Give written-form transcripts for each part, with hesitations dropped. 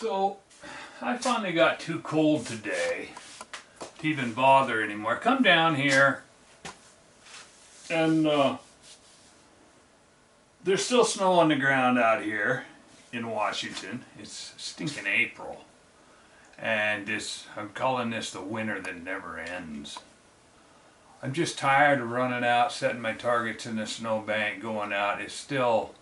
So I finally got too cold today to even bother anymore. Come down here and there's still snow on the ground out here in Washington. It's stinking April. And I'm calling this the winter that never ends. I'm just tired of running out, setting my targets in the snowbank, going out. It's still...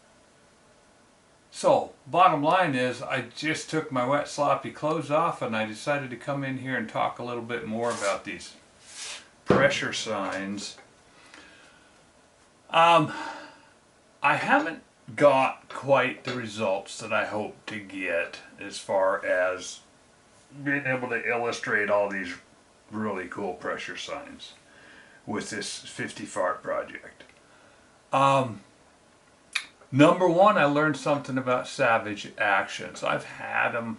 So, bottom line is, I just took my wet sloppy clothes off and I decided to come in here and talk a little bit more about these pressure signs. I haven't got quite the results that I hope to get as far as being able to illustrate all these really cool pressure signs with this 50 fart project. Number one, I learned something about savage actions. I've had them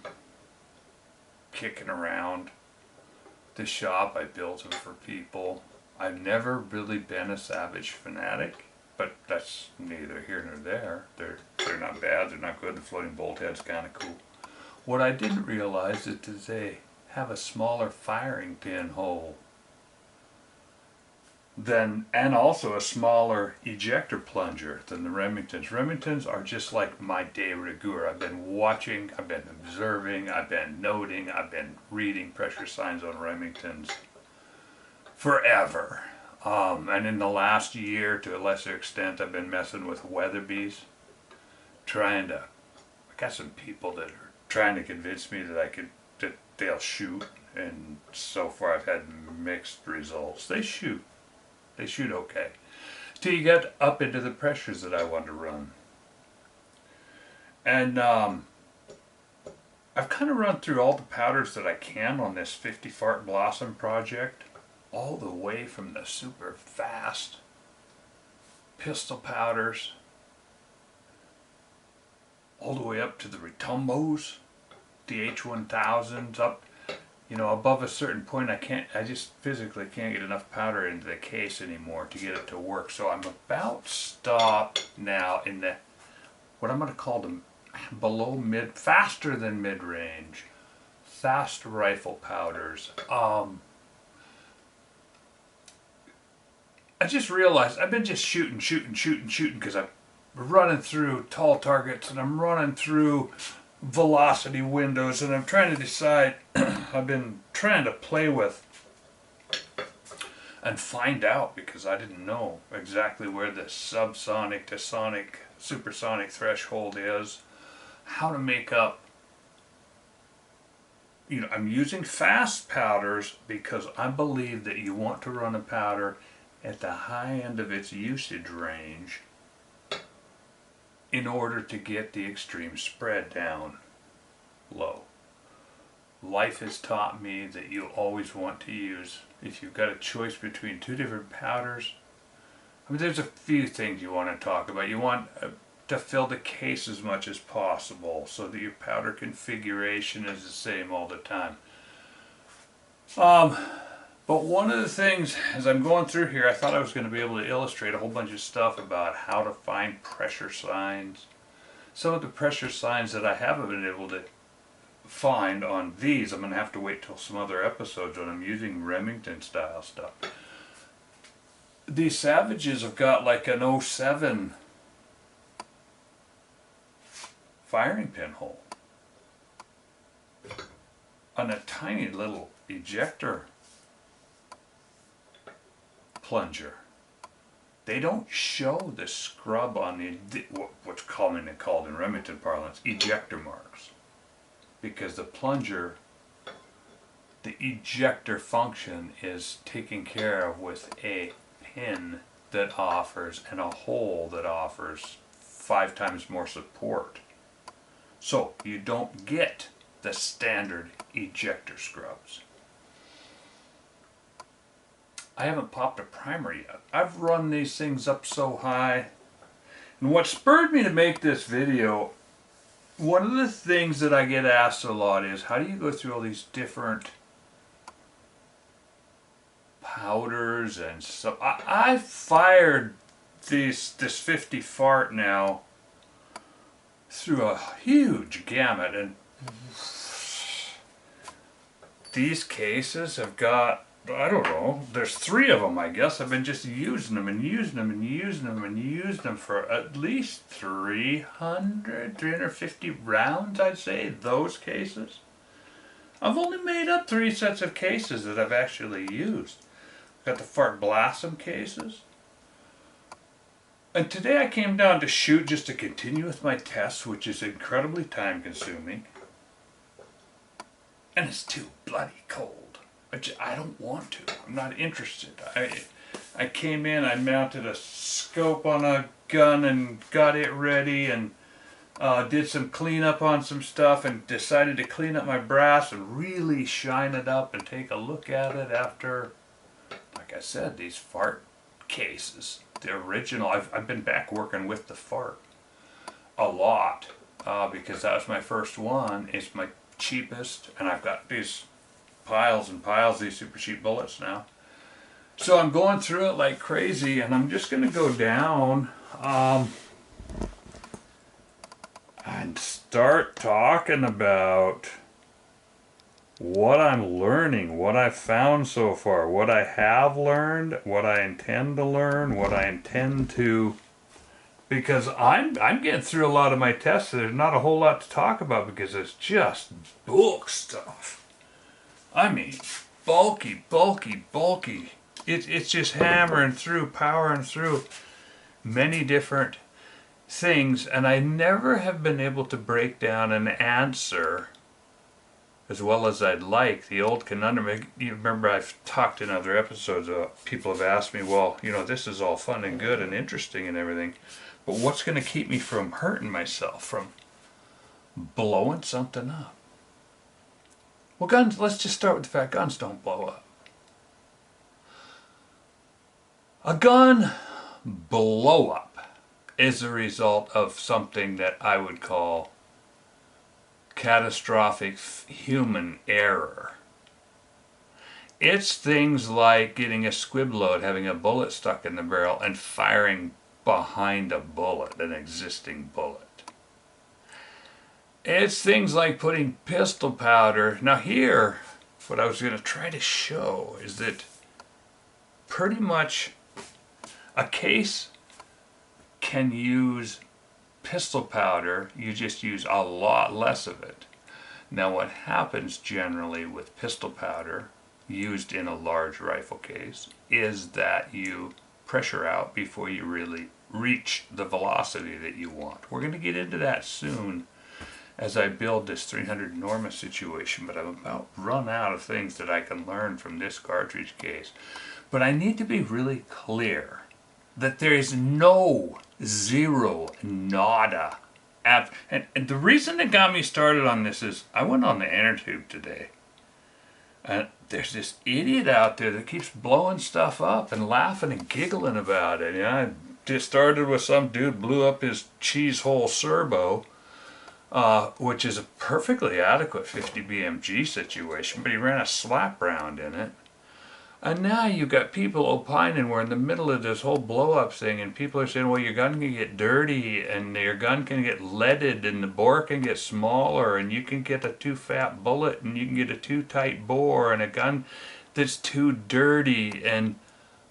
kicking around the shop. I built them for people. I've never really been a savage fanatic, but that's neither here nor there. They're not bad, they're not good. The floating bolt head's kind of cool. What I didn't realize is that they have a smaller firing pin hole and also a smaller ejector plunger than the Remingtons. Remingtons are just like my de rigueur. I've been watching, I've been observing, I've been noting, I've been reading pressure signs on Remingtons forever. And in the last year, to a lesser extent, I've been messing with Weatherby's. I got some people that are trying to convince me that they'll shoot, and so far I've had mixed results. They shoot okay, till you get up into the pressures that I want to run. And I've kind of run through all the powders that I can on this 50 Fart Blossom project, all the way from the super fast pistol powders all the way up to the Ritumbos, the H1000s, up, you know, above a certain point I just physically can't get enough powder into the case anymore to get it to work. So I'm about stopped now in the, what I'm going to call the faster than mid-range, fast rifle powders. I just realized I've been just shooting because I'm running through tall targets and I'm running through velocity windows, and I'm trying to decide. I've been trying to play with and find out, because I didn't know exactly where the subsonic to sonic, supersonic threshold is, how to make up. You know, I'm using fast powders because I believe that you want to run a powder at the high end of its usage range in order to get the extreme spread down low. Life has taught me that you always want to use, if you've got a choice between two different powders, I mean, there's a few things you want to talk about. You want to fill the case as much as possible so that your powder configuration is the same all the time. But one of the things, as I'm going through here, I thought I was going to be able to illustrate a whole bunch of stuff about how to find pressure signs. Some of the pressure signs that I haven't been able to find on these, I'm going to have to wait till some other episodes when I'm using Remington style stuff. These Savages have got like an 07 firing pin hole on a tiny little ejector plunger. They don't show the scrub on what's commonly called in Remington parlance ejector marks, because the plunger, the ejector function is taken care of with a pin that offers and a hole that offers 5 times more support. So you don't get the standard ejector scrubs. I haven't popped a primer yet. I've run these things up so high. And what spurred me to make this video, one of the things that I get asked a lot is, how do you go through all these different powders and stuff? I fired this 50 Fart now through a huge gamut, and these cases have got, I don't know, there's 3 of them, I guess. I've been just using them and using them and using them and using them for at least 350 rounds, I'd say, those cases. I've only made up 3 sets of cases that I've actually used. Got the Fart Blossom cases. And today I came down to shoot just to continue with my tests, which is incredibly time consuming. And it's too bloody cold. I don't want to. I'm not interested. I came in, I mounted a scope on a gun and got it ready and did some cleanup on some stuff and decided to clean up my brass and really shine it up and take a look at it after, like I said, these fart cases. The original, I've been back working with the fart a lot because that was my first one. It's my cheapest, and I've got these piles and piles of these super cheap bullets now. So I'm going through it like crazy, and I'm just going to go down and start talking about what I'm learning, what I've found so far, what I have learned, what I intend to learn, what I intend to, because I'm getting through a lot of my tests. There's not a whole lot to talk about because it's just book stuff. I mean, bulky, bulky, bulky. It's just hammering through, powering through many different things, and I never have been able to break down an answer as well as I'd like. The old conundrum, you remember I've talked in other episodes, people have asked me, well, you know, this is all fun and good and interesting and everything, but what's going to keep me from hurting myself, from blowing something up? Well, guns, let's just start with the fact guns don't blow up. A gun blow up is a result of something that I would call catastrophic human error. It's things like getting a squib load, having a bullet stuck in the barrel, and firing behind a bullet, an existing bullet. It's things like putting pistol powder. Now here, what I was going to try to show is that pretty much a case can use pistol powder, you just use a lot less of it. Now what happens generally with pistol powder used in a large rifle case is that you pressure out before you really reach the velocity that you want. We're going to get into that soon as I build this 300 Norma situation, but I'm about run out of things that I can learn from this cartridge case. But I need to be really clear that there is no, zero, nada. And the reason that got me started on this is I went on the inner tube today. And there's this idiot out there that keeps blowing stuff up and laughing and giggling about it. You know, I just started with some dude blew up his cheese hole servo, which is a perfectly adequate 50 BMG situation, but he ran a slap round in it. And now you've got people opining, we're in the middle of this whole blow-up thing, and people are saying, well, your gun can get dirty, and your gun can get leaded, and the bore can get smaller, and you can get a too fat bullet, and you can get a too tight bore, and a gun that's too dirty, and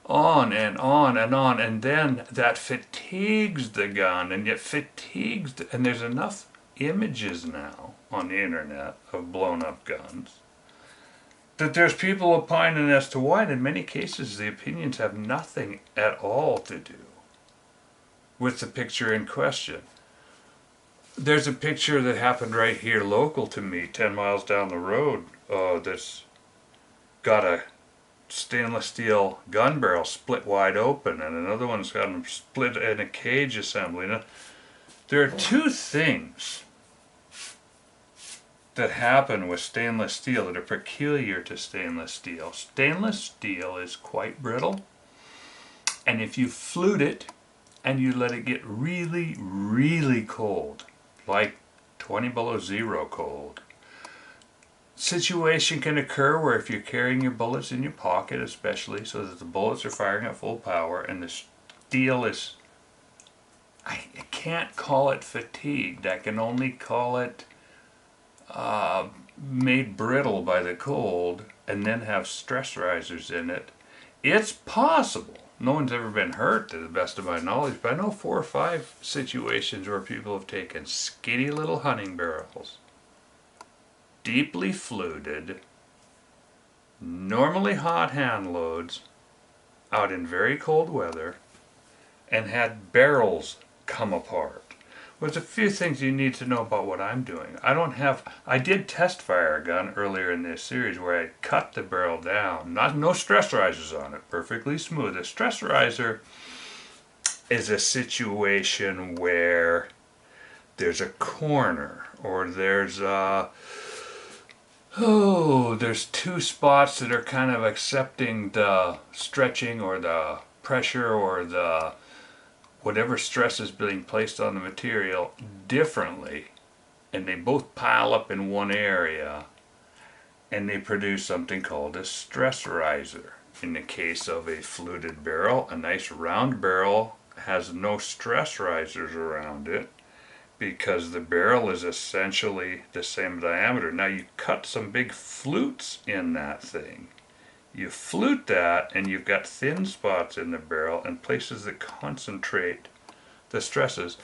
on and on and on. And then that fatigues the gun, and it fatigues, and there's enough images now on the internet of blown-up guns that there's people opining as to why, and in many cases the opinions have nothing at all to do with the picture in question. There's a picture that happened right here local to me, 10 miles down the road, that's got a stainless steel gun barrel split wide open, and another one's got them split in a cage assembly. Now, there are 2 things that happen with stainless steel that are peculiar to stainless steel. Stainless steel is quite brittle, and if you flute it and you let it get really, really cold, like 20 below zero cold, situation can occur where if you're carrying your bullets in your pocket, especially so that the bullets are firing at full power and the steel is, I can't call it fatigued, I can only call it made brittle by the cold and then have stress risers in it. It's possible. No one's ever been hurt to the best of my knowledge, but I know 4 or 5 situations where people have taken skinny little hunting barrels, deeply fluted, normally hot hand loads, out in very cold weather, and had barrels come apart. There's a few things you need to know about what I'm doing. I did test fire a gun earlier in this series where I cut the barrel down. No stress risers on it, perfectly smooth. A stress riser is a situation where there's a corner or there's there's 2 spots that are kind of accepting the stretching or the pressure or the whatever stress is being placed on the material differently, and they both pile up in one area and they produce something called a stress riser. In the case of a fluted barrel, a nice round barrel has no stress risers around it because the barrel is essentially the same diameter. Now you cut some big flutes in that thing. You flute that and you've got thin spots in the barrel and places that concentrate the stresses.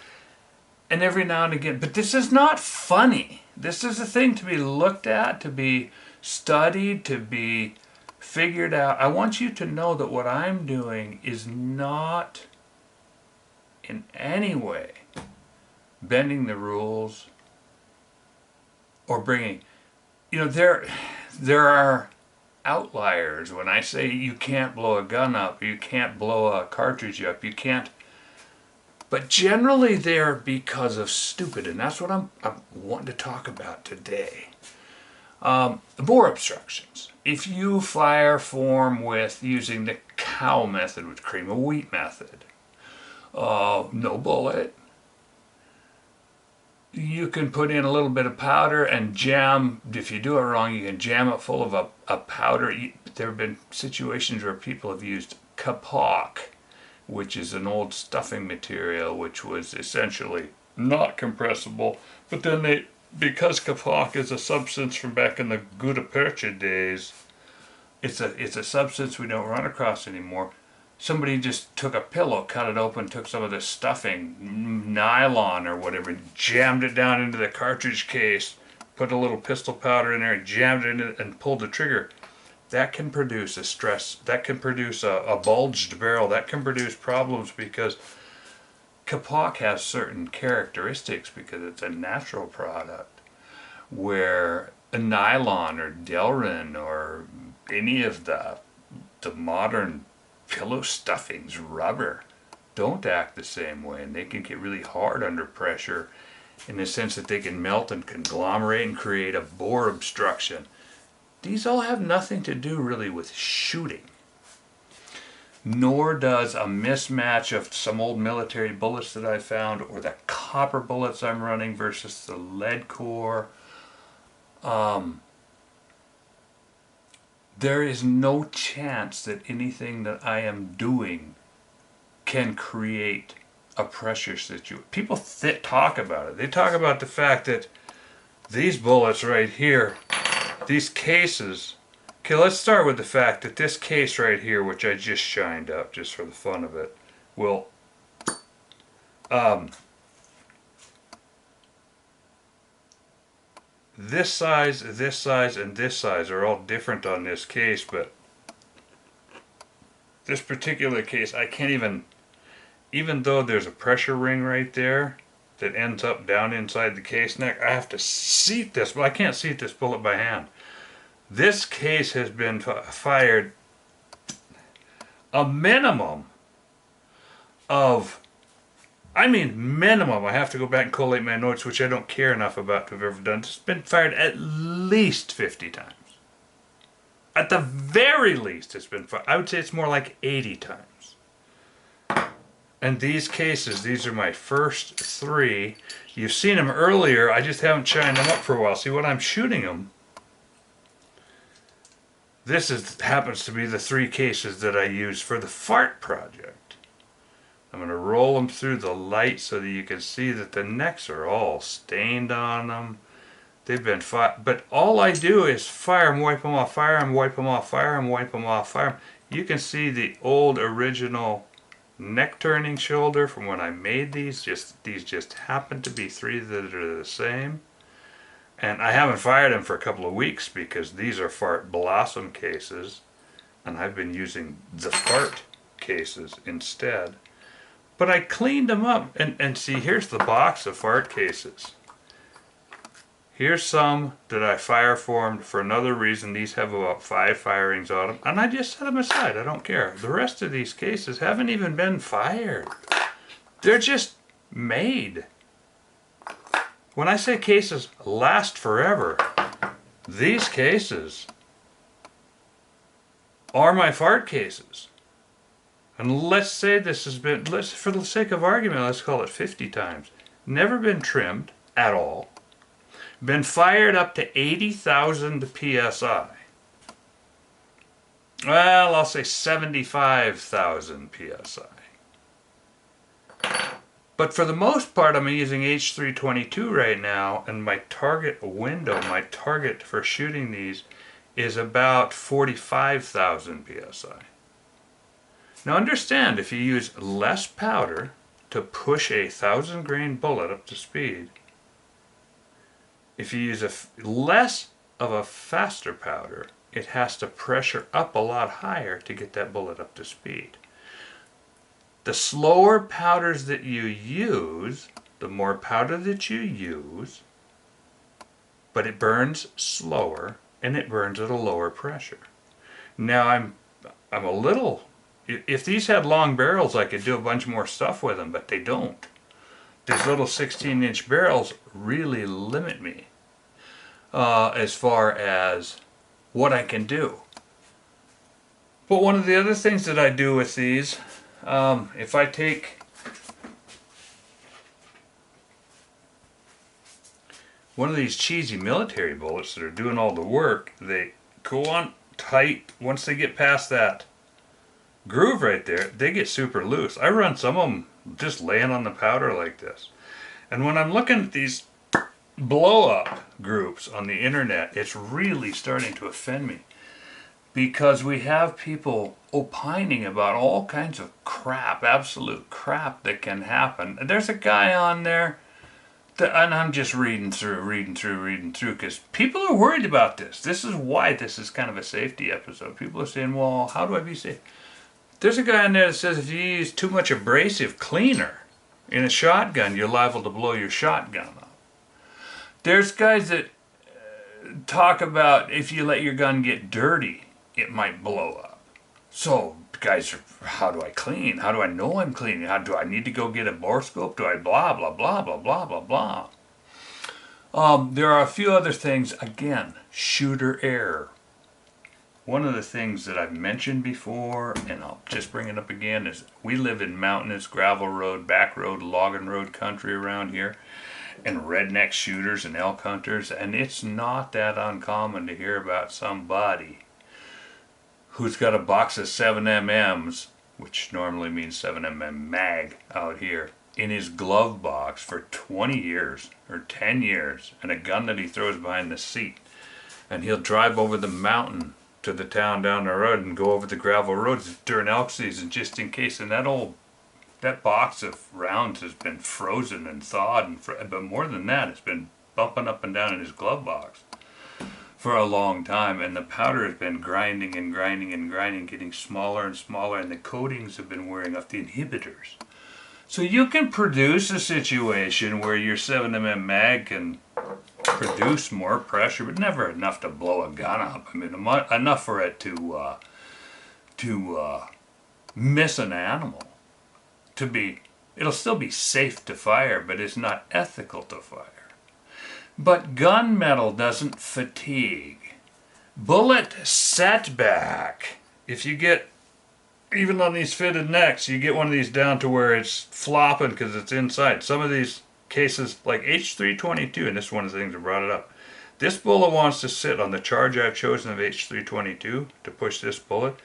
And every now and again, but this is not funny. This is a thing to be looked at, to be studied, to be figured out. I want you to know that what I'm doing is not in any way bending the rules or bringing, there are outliers. When I say you can't blow a gun up, you can't blow a cartridge up, you can't, but generally they're because of stupid, and that's what I'm wanting to talk about today. Bore obstructions. If you fire form with using the cow method, with cream of wheat method, no bullet, you can put in a little bit of powder and jam. If you do it wrong, you can jam it full of a powder. There have been situations where people have used kapok, which is an old stuffing material, which was essentially not compressible. But then because kapok is a substance from back in the gutta percha days, it's a substance we don't run across anymore. Somebody just took a pillow, cut it open, took some of the stuffing, nylon or whatever, jammed it down into the cartridge case, put a little pistol powder in there, jammed it in it, and pulled the trigger. That can produce a stress, that can produce a bulged barrel, that can produce problems because kapok has certain characteristics because it's a natural product where a nylon or Delrin or any of the modern pillow stuffings, rubber, don't act the same way, and they can get really hard under pressure in the sense that they can melt and conglomerate and create a bore obstruction. These all have nothing to do really with shooting, nor does a mismatch of some old military bullets that I found or the copper bullets I'm running versus the lead core. There is no chance that anything that I am doing can create a pressure situation. People talk about it. They talk about the fact that these bullets right here, these cases, okay, let's start with the fact that this case right here, which I just shined up just for the fun of it, will this size, and this size are all different on this case, but this particular case, I can't even though there's a pressure ring right there that ends up down inside the case neck, I have to seat this, but I can't seat this bullet by hand. This case has been fired a minimum of, minimum, I have to go back and collate my notes, which I don't care enough about to have ever done. It's been fired at least 50 times. At the very least, it's been fired. I would say it's more like 80 times. And these cases, these are my first 3. You've seen them earlier, I just haven't shined them up for a while. See, when I'm shooting them, this happens to be the 3 cases that I use for the fart project. I'm going to roll them through the light so that you can see that the necks are all stained on them. They've been but all I do is fire them, wipe them off, fire them, wipe them off, fire them, wipe them off, fire them. You can see the old original neck turning shoulder from when I made these. These just happen to be 3 that are the same. And I haven't fired them for a couple of weeks because these are fart blossom cases, and I've been using the fart cases instead. But I cleaned them up, and see, here's the box of fart cases. Here's some that I fire formed for another reason. These have about 5 firings on them, and I just set them aside. I don't care. The rest of these cases haven't even been fired. They're just made. When I say cases last forever, these cases are my fart cases. And let's say this has been, for the sake of argument, let's call it 50 times. Never been trimmed at all. Been fired up to 80,000 psi. Well, I'll say 75,000 psi. But for the most part, I'm using H322 right now, and my target window, my target for shooting these, is about 45,000 psi. Now understand, if you use less powder to push a 1,000 grain bullet up to speed, if you use less of a faster powder, it has to pressure up a lot higher to get that bullet up to speed. The slower powders that you use, the more powder that you use, but it burns slower and it burns at a lower pressure. Now I'm a little, if these had long barrels I could do a bunch more stuff with them, but they don't. These little 16-inch barrels really limit me as far as what I can do. But one of the other things that I do with these, if I take one of these cheesy military bullets that are doing all the work, they go on tight. Once they get past that groove right there, they get super loose. I run some of them just laying on the powder like this. And when I'm looking at these blow-up groups on the internet, it's really starting to offend me, because we have people opining about all kinds of crap, absolute crap that can happen. There's a guy on there, and I'm just reading through, because people are worried about this. This is why this is kind of a safety episode. People are saying, well, how do I be safe? There's a guy on there that says if you use too much abrasive cleaner in a shotgun, you're liable to blow your shotgun up. There's guys that talk about if you let your gun get dirty, it might blow up. So guys are, how do I clean? How do I know I'm cleaning? How do I need to go get a borescope? Do I blah, blah, blah, blah, blah, blah, blah. There are a few other things. Again, shooter error. One of the things that I've mentioned before, and I'll just bring it up again, is we live in mountainous, gravel road, back road, logging road country around here, and redneck shooters and elk hunters, and it's not that uncommon to hear about somebody who's got a box of 7mm's, which normally means 7mm mag out here, in his glove box for 20 years or 10 years, and a gun that he throws behind the seat. And he'll drive over the mountain to the town down the road and go over the gravel roads during elk season just in case. And that box of rounds has been frozen and thawed, but more than that, it's been bumping up and down in his glove box for a long time, and the powder has been grinding and grinding and grinding, getting smaller and smaller, and the coatings have been wearing off, the inhibitors. So you can produce a situation where your 7mm mag can produce more pressure, but never enough to blow a gun up. I mean, enough for it to miss an animal. It'll still be safe to fire, but it's not ethical to fire. But gunmetal doesn't fatigue. Bullet setback. If you get, even on these fitted necks, you get one of these down to where it's flopping because it's inside. Some of these cases, like H322, and this is one of the things that brought it up. This bullet wants to sit on the charge I've chosen of H322 to push this bullet.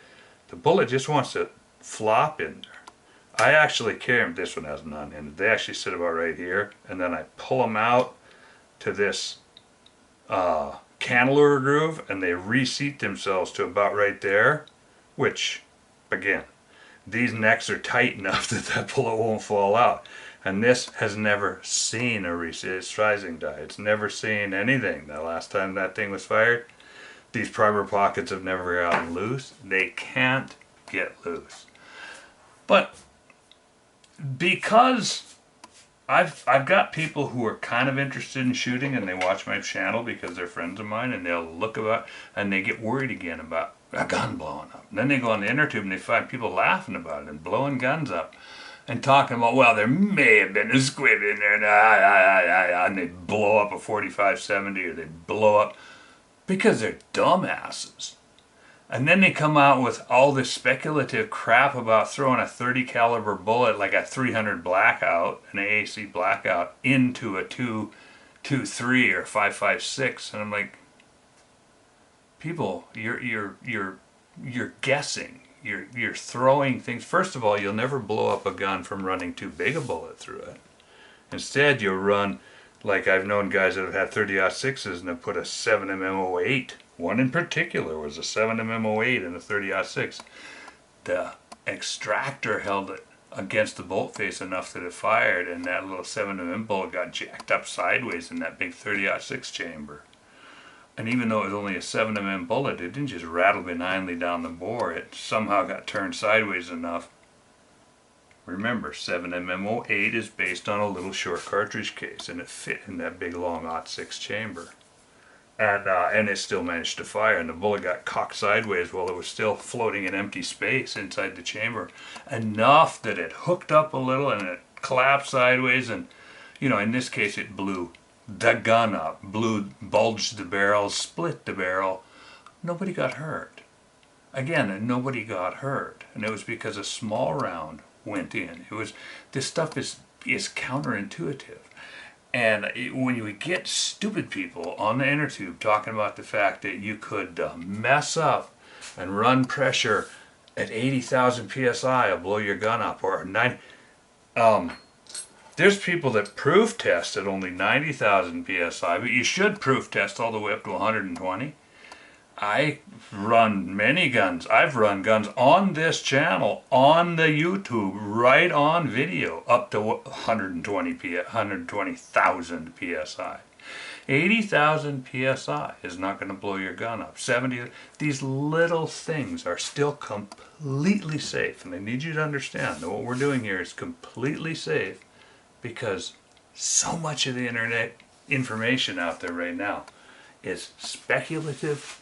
The bullet just wants to flop in there. I actually carry them, this one has none in it. They actually sit about right here, and then I pull them out to this cantilever groove and they reseat themselves to about right there, which, again, these necks are tight enough that that bullet won't fall out. And this has never seen a resizing die. It's never seen anything. The last time that thing was fired, these primer pockets have never gotten loose. They can't get loose. But because I've got people who are kind of interested in shooting and they watch my channel because they're friends of mine, and they'll look about and they get worried again about a gun blowing up. And then they go on the inner tube and they find people laughing about it and blowing guns up and talking about, well, there may have been a squib in there, and they blow up a 45-70, or they blow up because they're dumbasses. And then they come out with all this speculative crap about throwing a 30 caliber bullet, like a 300 blackout, an AAC blackout, into a 2.23 or 5.56, and I'm like, people, you're guessing. You're throwing things. First of all, you'll never blow up a gun from running too big a bullet through it. Instead, you'll run, like I've known guys that have had 30-06s and have put a 7mm08. One in particular was a 7mm08 and a 30-06. The extractor held it against the bolt face enough that it fired, and that little 7mm bullet got jacked up sideways in that big 30-06 chamber. And even though it was only a 7mm bullet, it didn't just rattle benignly down the bore. It somehow got turned sideways enough. Remember, 7mm08 is based on a little short cartridge case, and it fit in that big long 06 chamber. And it still managed to fire, and the bullet got cocked sideways while it was still floating in empty space inside the chamber. Enough that it hooked up a little and it collapsed sideways, and, you know, in this case it blew the gun up, bulged the barrel, split the barrel. Nobody got hurt. Again, nobody got hurt, and it was because a small round went in. This stuff is counterintuitive, and when you get stupid people on the inner tube talking about the fact that you could mess up and run pressure at 80,000 psi, will blow your gun up, or 9. There's people that proof test at only 90,000 psi, but you should proof test all the way up to 120. I run many guns. I've run guns on this channel, on the YouTube, right on video, up to 120,000 psi. 80,000 psi is not going to blow your gun up. 70. These little things are still completely safe, and I need you to understand that what we're doing here is completely safe, because so much of the internet information out there right now is speculative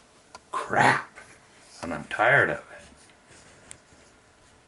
crap, and I'm tired of it.